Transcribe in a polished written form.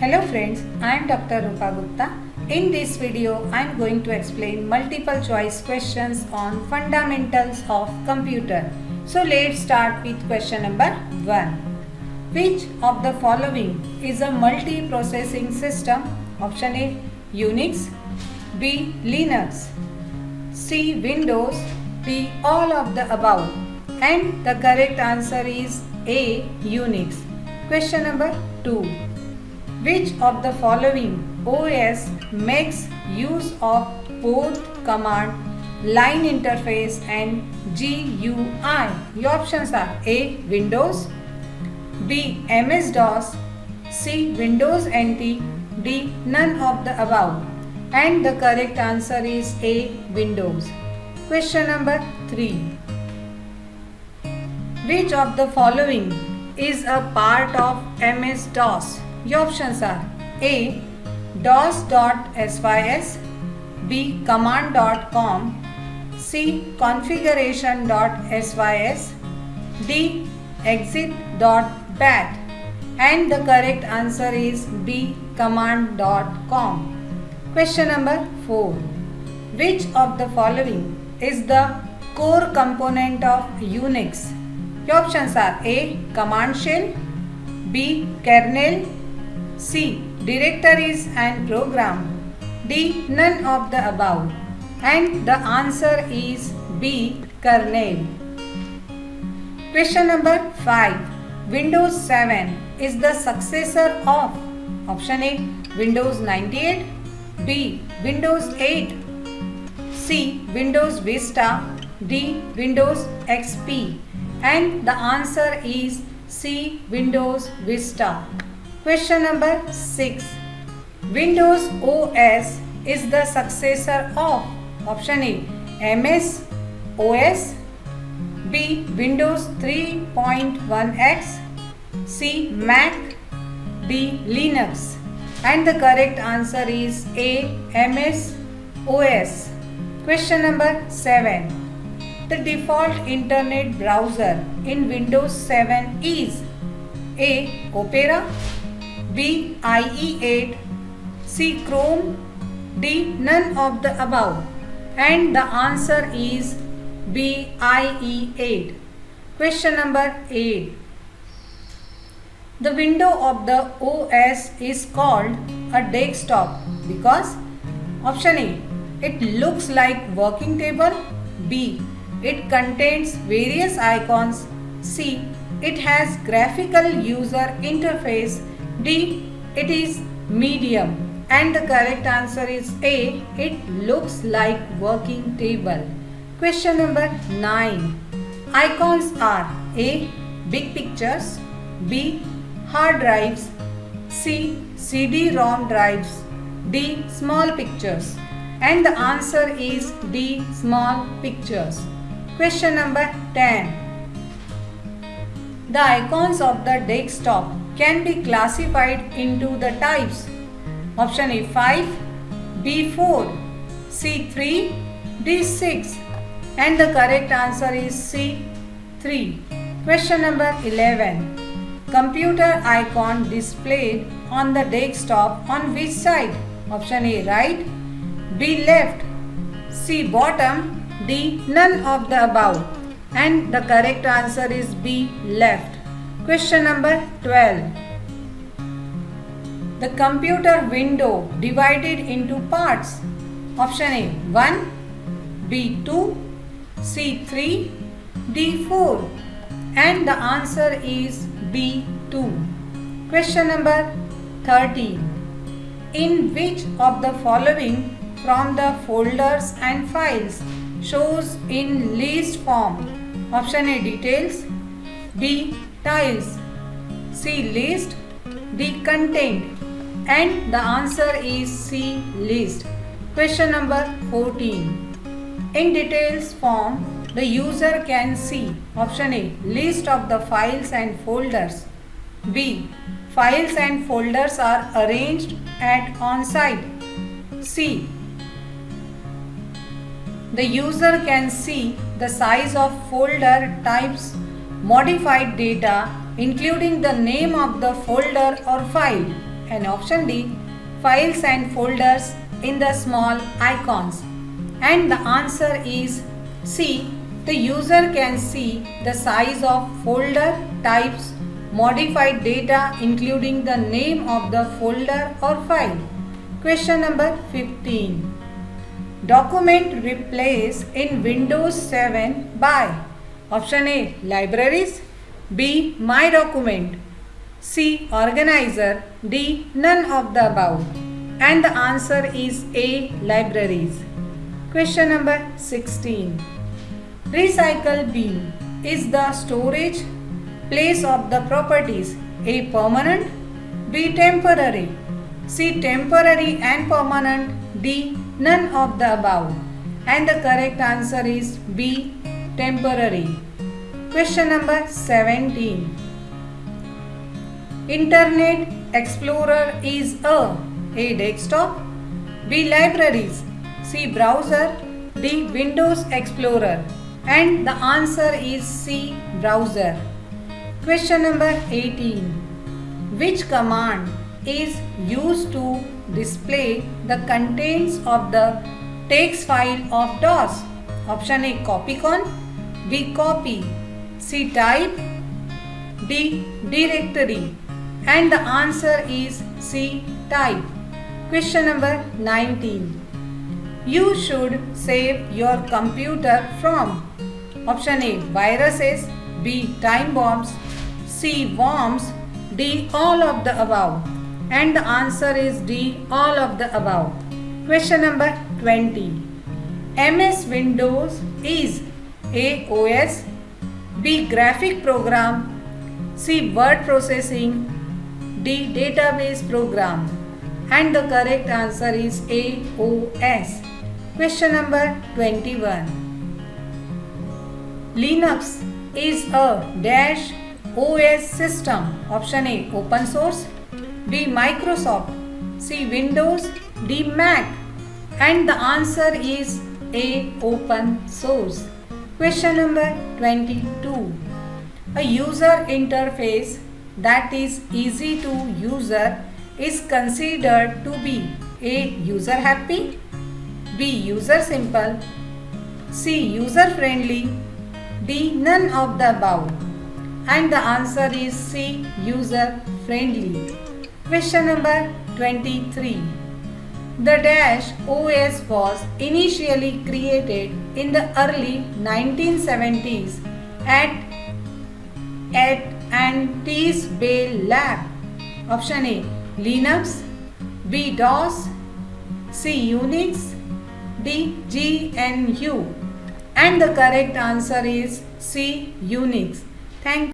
Hello friends, I am Dr. Rupa Gupta. In this video, I am going to explain multiple choice questions on fundamentals of computer. So let's start with question number 1. Which of the following is a multi-processing system? Option A, Unix. B, Linux. C, Windows. D, all of the above. And the correct answer is A, Unix. Question number 2. Which of the following OS makes use of both command line interface and GUI? Your options are A, Windows. B, MS-DOS. C, Windows NT. D, none of the above. And the correct answer is A, Windows. Question number 3. Which of the following is a part of MS-DOS? Your options are A, DOS.sys. B, command.com. C, configuration.sys. D, exit.bat. And the correct answer is B, command.com. Question number 4. Which of the following is the core component of Unix? Your options are A, command shell. B, kernel. C, directories and program. D, none of the above. And the answer is B, kernel. Question number 5. Windows 7 is the successor of option A, Windows 98. B, Windows 8. C, Windows Vista. D, Windows XP. And the answer is C, Windows Vista. Question number 6. Windows OS is the successor of option A, MS OS. B, Windows 3.1x. C, Mac. D, Linux. And the correct answer is A, MS OS. Question number 7. The default internet browser in Windows 7 is A, Opera. B, IE8. C, Chrome. D, none of the above. And the answer is B, IE8. Question number 8. The window of the OS is called a desktop because option A, it looks like working table. B, it contains various icons. C, it has graphical user interface. D, it is medium. And the correct answer is A, it looks like working table. Question number 9. Icons are A, big pictures. B, hard drives. C, CD-ROM drives. D, small pictures. And the answer is D, small pictures. Question number 10. The icons of the desktop can be classified into the types. Option A, 5. B, 4. C, 3. D, 6. And the correct answer is C, 3. Question number 11. Computer icon displayed on the desktop on which side? Option A, right. B, left. C, bottom. D, none of the above. And the correct answer is B, left. Question number 12. The computer window divided into parts. Option A, 1. B, 2. C, 3. D, 4. And the answer is B, 2. Question number 13. In which of the following from the folders and files shows in list form? Option A, details. B, tiles. C, list. D, content. And the answer is C, list. Question number 14. In details form, the user can see option A, list of the files and folders. B, files and folders are arranged at on site. C, the user can see the size of folder types, modified data, including the name of the folder or file. and option D, files and folders in the small icons. And the answer is C, the user can see the size of folder types, modified data including the name of the folder or file. Question number 15. Document replace in Windows 7 by option A, libraries, B, my document, C, organizer, D, none of the above. And the answer is A, libraries. Question number 16. Recycle bin is the storage place of the properties A, permanent, B, temporary, C, temporary and permanent, D, none of the above. And the correct answer is B, temporary. Question number 17. Internet Explorer is A, desktop, B, libraries, C, browser, D, Windows Explorer. And the answer is C, browser. Question number 18. Which command is used to display the contents of the text file of DOS? Option A, copycon, B, copy, C, type, D, directory. And the answer is C, type. Question number 19. You should save your computer from option A, viruses, B, time bombs, C, worms, D, all of the above. And the answer is D, all of the above. Question number 20. MS Windows is A, OS, B, graphic program, C, word processing, D, database program. And the correct answer is A, OS. Question number 21. Linux is a dash OS system. Option A, open source, B, Microsoft, C, Windows, D, Mac. And the answer is A, open source. Question number 22. A user interface that is easy to user is considered to be A, user happy, B, user simple, C, user friendly, D, none of the above. And the answer is C, user friendly. Question number 23. The dash OS was initially created in the early 1970s at Antis Bell Lab. Option A, Linux, B, DOS, C, Unix, D, GNU. And the correct answer is C, Unix. Thank you.